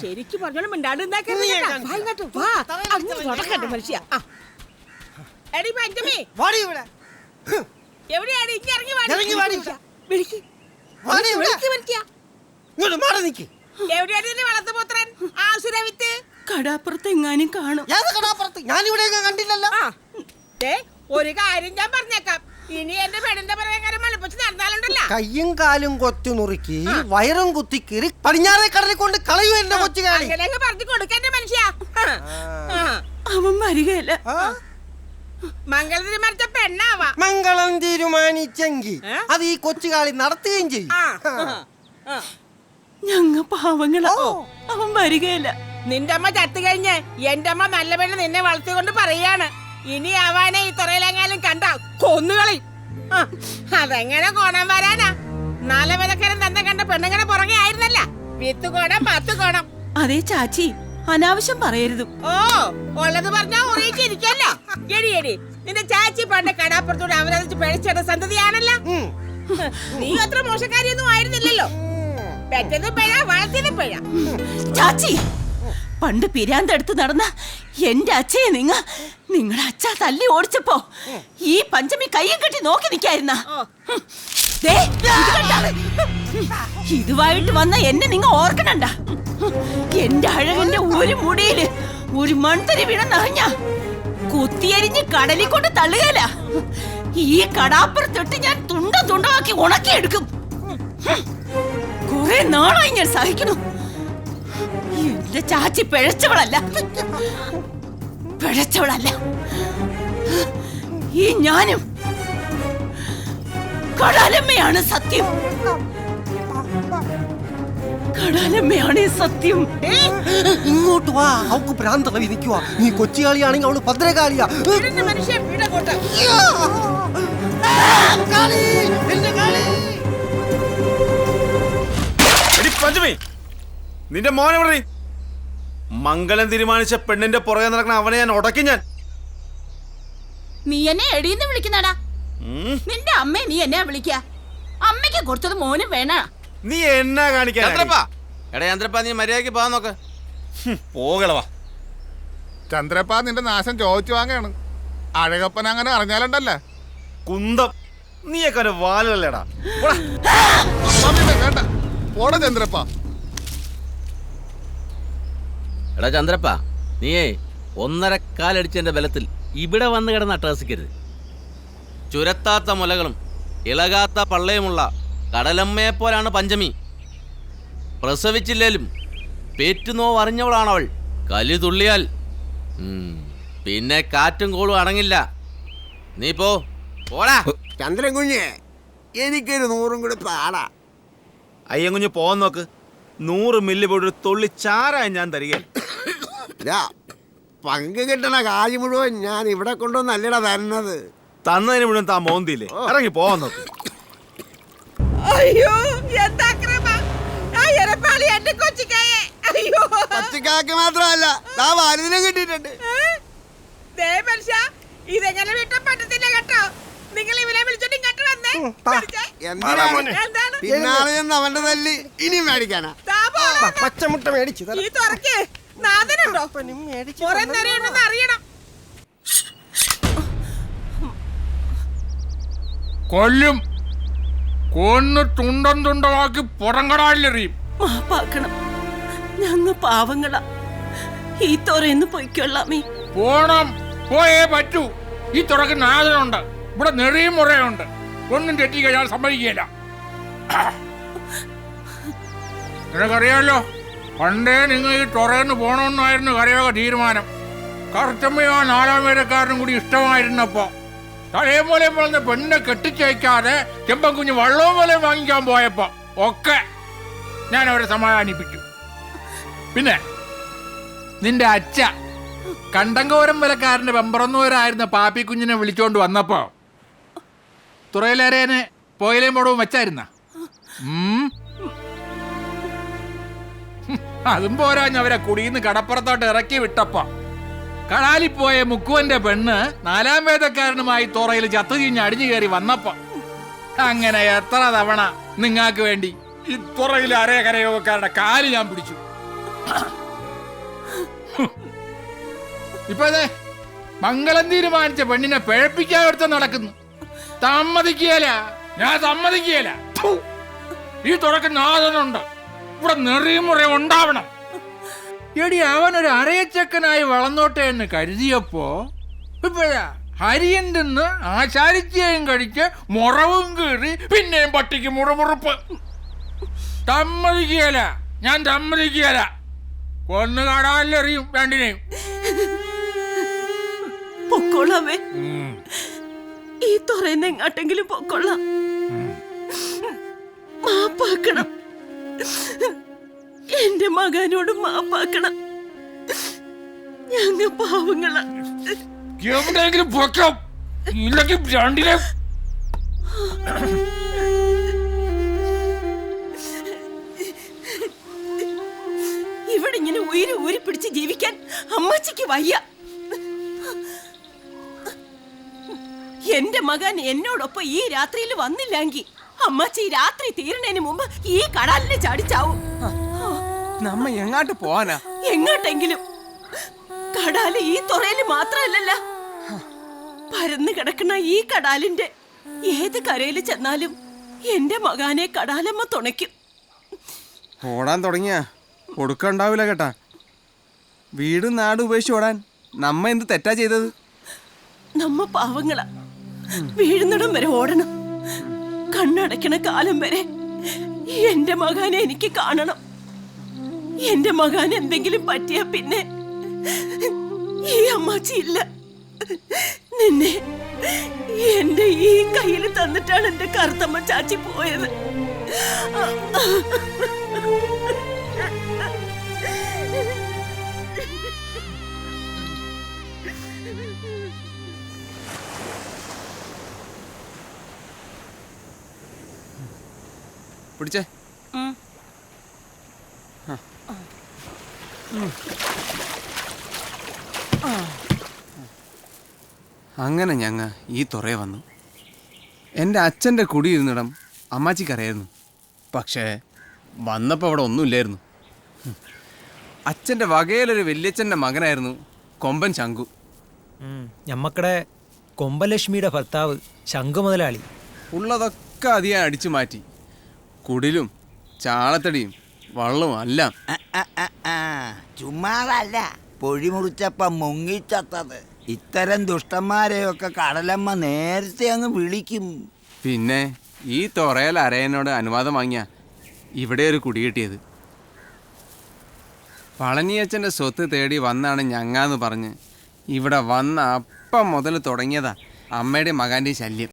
ശരിക്കും പറഞ്ഞോളൂ മിണ്ടാണ്ട് മനുഷ്യ. എടി പഞ്ചമി എവിടെയാണ് വളർത്തുപുത്രൻ ആസുരവിത്ത് കടാപ്പുറത്ത് എങ്ങാനും കാണും. കണ്ടില്ലല്ലോ. ഒരു കാര്യം ഞാൻ പറഞ്ഞേക്കാം, ഇനി എന്റെ പെണ്ണിന്റെ പുറകെ മലപ്പിച്ച് നടന്നാലുണ്ടല്ലോ കയ്യും കാലും കൊത്തി നുറുക്കി വയറും കുത്തി കീറി പടിഞ്ഞാറേ കടലിൽ കൊണ്ട് കളയൂ എന്റെ കൊച്ചുകാരി. പറഞ്ഞു കൊടുക്കന്റെ മനുഷ്യ. അവൻ വരികയല്ല. മംഗളം തീരുമാനിച്ച പെണ്ണാവാ. മംഗളം തീരുമാനിച്ചെങ്കിൽ അത് ഈ കൊച്ചുകാളി നടത്തുകയും ചെയ്യും. ഞങ്ങ പാവങ്ങളോ. അവൻ വരികയല്ല. നിന്റെ അമ്മ ചത്തു കഴിഞ്ഞ് എന്റെ അമ്മ നല്ല പെണ്ണ് നിന്നെ വളർത്തിക്കൊണ്ട് പറയാണ്, ഇനി ആവാനെ ഈ തുറയിലെങ്ങാനും കണ്ട കൊന്നുകളി. അതെങ്ങനെ കോണം വരാനാ? 4 വിലക്കാരൻ തന്നെ കണ്ട പെണ്ണുങ്ങളെ പുറകെ ആയിരുന്നല്ല. 10 കോണം 10 കോണം. അതേ ചാച്ചി, അനാവശ്യം പറയരുത്. ഓ, ഉള്ളത് പറഞ്ഞാ ഉറയിച്ചിരിക്കല്ലോ. എടി നിന്റെ ചാച്ചി പണ്ട് കടാപ്പുറത്തോട് അവരതിച്ച് പിഴച്ചെടുത്ത സന്തതിയാണല്ലോ. നീ അത്ര മോശക്കാരിയൊന്നും ആയിരുന്നില്ലല്ലോ. പെറ്റത് പിഴ, വളർത്തിയത് പിഴ. ചാച്ചി, പണ്ട് പിരാന്തെടുത്ത് നടന്ന എന്റെ അച്ഛയെ നിങ്ങളുടെ അച്ഛ തല്ലി ഓടിച്ചപ്പോ ഈ പഞ്ചമി കയ്യും കെട്ടി നോക്കി നിൽക്കായിരുന്ന. ഇതുമായിട്ട് വന്ന എന്നെ നിങ്ങ ഓർക്കണണ്ട. എന്റെ അഴകന്റെ ഒരു മുടിയില് ഒരു മൺതരി വീണെന്നറിഞ്ഞ കുത്തിയരിഞ്ഞ് കടലിൽ കൊണ്ട് തള്ളുകയല്ല. ഈ കടാപ്പുറത്തിട്ട് ഞാൻ തുണ്ടമാക്കി ഉണക്കിയെടുക്കും. കുറെ നാളായി ഞാൻ സഹിക്കുന്നു. എന്റെ ചാച്ചി പിഴച്ചവളല്ല. ഈ ഞാനും കടാലമ്മയാണ് സത്യം. കടാലമ്മയാണ് സത്യം. ഇങ്ങോട്ട് വാ, അവക്ക് ഭ്രാന്തളവി നിൽക്കുവാ. നീ കൊച്ചുകാളിയാണെങ്കിൽ അവള് ഭദ്രകാളിയാ. പഞ്ചമി, നിന്റെ മോനെ വിടറി. മംഗലം തീരുമാനിച്ച പെണ്ണിന്റെ പുറകെ നടക്കണ അവനെ ഞാൻ ഉടക്കി. ഞാൻ നീ എന്നെ എടീന്ന് വിളിക്കുന്നടാ. നിന്റെ അമ്മയെ നീ എന്നെ വിളിക്ക. അമ്മയ്ക്ക് കൊടുത്തത് മോനും വേണ. നീ എന്നാ കാണിക്കാൻ? ചന്ദ്രപ്പ, നീ മര്യാദക്ക് പോകാൻ നോക്ക്. പോകളവാ. ചന്ദ്രപ്പ, നിന്റെ നാശം ചോദിച്ചു വാങ്ങാണ്. അഴകപ്പൻ അങ്ങനെ അറിഞ്ഞാലുണ്ടല്ലേ കുന്തം. നീയൊക്കെ ഒരു വാലല്ലേടാ. വേണ്ട, പോടാ ചന്ദ്രപ്പ. എടാ ചന്ദ്രപ്പ, നീയേ 1.5 കാലടിച്ചെന്റെ ബലത്തിൽ ഇവിടെ വന്ന് കിടന്ന് അട്ടഹസിക്കരുത്. ചുരത്താത്ത മുലകളും ഇളകാത്ത പള്ളയുമുള്ള കടലമ്മയെപ്പോലാണ് പഞ്ചമി. പ്രസവിച്ചില്ലേലും പേറ്റുനോവ് അറിഞ്ഞവളാണവൾ. കലി തുള്ളിയാൽ പിന്നെ കാറ്റും കോളും അടങ്ങില്ല. നീ പോടാ. ചന്ദ്രൻ കുഞ്ഞ്, എനിക്കൊരു 100 കൂടി പാടാ. അയ്യങ്കുഞ്ഞ് പോവാൻ നോക്ക്. 100 മില്ലി പോയിട്ട് ഒരു തുള്ളി ചാരായി ഞാൻ തരിക. പങ്ക് കിട്ടണ കായ് മുഴുവൻ ഞാൻ ഇവിടെ കൊണ്ടുവന്നല്ലടാ തരുന്നത്. തന്നതിന് മുഴുവൻ താൻ മോന്തിയില്ലേ? ഇറങ്ങി പോവാൻ നോക്ക്. അയ്യോ, എന്താ എന്റെ കൊച്ചിക്കായെ. അയ്യോ, കൊച്ചിക്കാക്ക് മാത്രമല്ല, വാലിനെ കിട്ടിയിട്ടുണ്ട്. ഇതെങ്ങനെ വിട്ടാൻ പറ്റത്തില്ല കേട്ടോ. നിങ്ങൾ ഇവരെ വിളിച്ചോണ്ട് ഇങ്ങോട്ട് വന്നേ. പിന്നാലെ നിന്ന് അവന്റെ തല്ലി ഇനി മേടിക്കാനാ. പച്ചമുട്ട മേടിച്ചു ഈ തുറക്ക്. നാദനുണ്ടോ? കുറെ നേരമുണ്ടെന്ന് അറിയണം. കൊല്ലും, കൊന്ന് തുണ്ടം തുണ്ടമാക്കി പുറംകടാലിലെറിയും. മാപ്പാക്കണം, ഞങ്ങ പാവങ്ങളാ. ഈ തുറന്ന് പൊയ്ക്കൊള്ളാമേ. പോണം, പോയേ പറ്റൂ. ഈ തുറക്ക് നാദനുണ്ട്, ഇവിടെ നെറിയും മുറയുണ്ട്. ഒന്നും തെറ്റിക്കഴിഞ്ഞാൽ സമ്മതിക്കുകയില്ല. നിനക്കറിയാമല്ലോ, പണ്ടേ നിങ്ങൾ ഈ തുറന്ന് പോണമെന്നായിരുന്നു കരയോഗ തീരുമാനം. കറുത്തമ്മയോ 4 വേലക്കാരനും കൂടി ഇഷ്ടമായിരുന്നപ്പോ തലേപോലെ പറഞ്ഞ പെണ്ണിനെ കെട്ടിച്ചയക്കാതെ ചെമ്പൻ കുഞ്ഞ് വള്ളവും പോലെ വാങ്ങിക്കാൻ പോയപ്പോ ഒക്കെ ഞാൻ അവരെ സമാധാനിപ്പിച്ചു. പിന്നെ നിന്റെ അച്ഛ കണ്ടങ്കോരം വിലക്കാരന്റെ വെമ്പറന്നൂരായിരുന്ന പാപ്പി കുഞ്ഞിനെ വിളിച്ചോണ്ട് വന്നപ്പോ തുറയിലേരേനെ പോയിലേയും പോടവും വെച്ചായിരുന്ന. അതും പോരാഞ്ഞ് അവരെ കുടിയിന്ന് കടപ്പുറത്തോട്ട് ഇറക്കി വിട്ടപ്പോ കടാലിപ്പോയ മുക്കുവന്റെ പെണ്ണ് 4 വേദക്കാരനുമായി തുറയിൽ ചത്തു ചീഞ്ഞ് അടിഞ്ഞു കയറി വന്നപ്പോ അങ്ങനെ എത്ര തവണ നിങ്ങൾക്ക് വേണ്ടി ഈ തുറയിലെ അരയകരയോഗക്കാരുടെ കാല് ഞാൻ പിടിച്ചു. ഇപ്പൊ അതെ മംഗളം തീരുമാനിച്ച പെണ്ണിനെ പിഴപ്പിക്കാൻ എടുത്ത് നടക്കുന്നു. സമ്മതിക്കുകയല്ല, ഞാൻ സമ്മതിക്കുകയല്ല. ഈ തുറക്ക് നാഥനുണ്ട്, ഇവിടെ നെറിമുറ ഉണ്ടാവണം. എടി അവനൊരു അരയച്ചക്കനായി വളർന്നോട്ടെ എന്ന് കരുതിയപ്പോ ഇപ്പോഴാ ഹരിയൻ തിന്ന് ആശാരിച്ചയും കഴിച്ച് മുറവും കീറി പിന്നെയും പട്ടിക്ക് മുറമുറുപ്പ്. സമ്മതിക്കുകയല്ല, ഞാൻ സമ്മതിക്കുകയല്ല. കൊന്നു കാണാനെറിയും രണ്ടിനെയും. പൊക്കോളാമേ, ഈ തുറന്ന് എങ്ങാട്ടെങ്കിലും പൊക്കോളാം. മാപ്പാക്കണം, എന്റെ മകനോട് മാപ്പാക്കണം. ഞങ്ങ പാവങ്ങളാ. എവിടെയെങ്കിലും പൊക്കാം, ഇല്ലെങ്കിൽ രണ്ടിനെ. ഇവിടെ ഇങ്ങനെ ഉയിര് ഊരി പിടിച്ച് ജീവിക്കാൻ അമ്മച്ചിക്ക് വയ്യ. എന്റെ മകൻ എന്നോടൊപ്പം ഈ രാത്രിയിൽ വന്നില്ലെങ്കിൽ അമ്മച്ചി രാത്രി തീരണേന് മുമ്പ് ഈ കടലിനെ ചാടിച്ചാവും. നമ്മ എങ്ങാട്ട് പോവാനാ? എങ്ങോട്ടെങ്കിലും. കടാല് ഈ തുറയില് മാത്രല്ലല്ല, പരന്നു കിടക്കുന്ന ഈ കടാലിന്റെ ഏത് കരയിൽ ചെന്നാലും എന്റെ മകനെ കടാലമ്മ തുണയ്ക്കും. ഓടാൻ തുടങ്ങിയ കൊടുക്കണ്ടാവില്ല കേട്ടാ. വീടും നാടും ഉപേക്ഷിച്ച് ഓടാൻ നമ്മ എന്ത് തെറ്റാ ചെയ്തത്? നമ്മ പാവങ്ങളാ, വീഴുന്നിടം വരെ ഓടണം. കണ്ണടയ്ക്കണ കാലം വരെ എന്റെ മകനെ എനിക്ക് കാണണം. എന്റെ മകൻ എന്തെങ്കിലും പറ്റിയ പിന്നെ ഈ അമ്മാച്ചി ഇല്ല. നിന്നെ എന്റെ ഈ കയ്യിൽ തന്നിട്ടാണ് എന്റെ കറുത്തമ്മ ചാച്ചി പോയത്. പിടിച്ചേ. അങ്ങനെ ഞങ്ങ ഈ തുറയെ വന്നു. എൻ്റെ അച്ഛൻ്റെ കുടിയിരുന്നിടം അമ്മാച്ചിക്കറിയായിരുന്നു. പക്ഷേ വന്നപ്പോൾ അവിടെ ഒന്നുമില്ലായിരുന്നു. അച്ഛൻ്റെ വകയിലൊരു വല്യച്ഛൻ്റെ മകനായിരുന്നു കൊമ്പൻ ശങ്കു. ഞമ്മക്കടെ കൊമ്പലക്ഷ്മിയുടെ ഭർത്താവ് ശംഖു മുതലാളി. ഉള്ളതൊക്കെ അധികം അടിച്ചു മാറ്റി. കുടിലും ചാളത്തടിയും വള്ളവും എല്ലാം. ചുമ്മാതല്ല, പൊഴി മുറിച്ചപ്പം മുങ്ങിച്ചത്തത്. ഇത്തരം ദുഷ്ടന്മാരെയൊക്കെ കടലമ്മ നേരത്തെ അങ്ങ് വിളിക്കും. പിന്നെ ഈ തുറയൽ അരയനോട് അനുവാദം വാങ്ങിയ ഇവിടെ ഒരു കുടി കിട്ടിയത്. പളനിയച്ഛൻ്റെ സ്വത്ത് തേടി വന്നാണ് ഞങ്ങാന്ന് പറഞ്ഞ് ഇവിടെ വന്ന അപ്പം മുതൽ തുടങ്ങിയതാ അമ്മയുടെ മകൻ്റെ ശല്യം.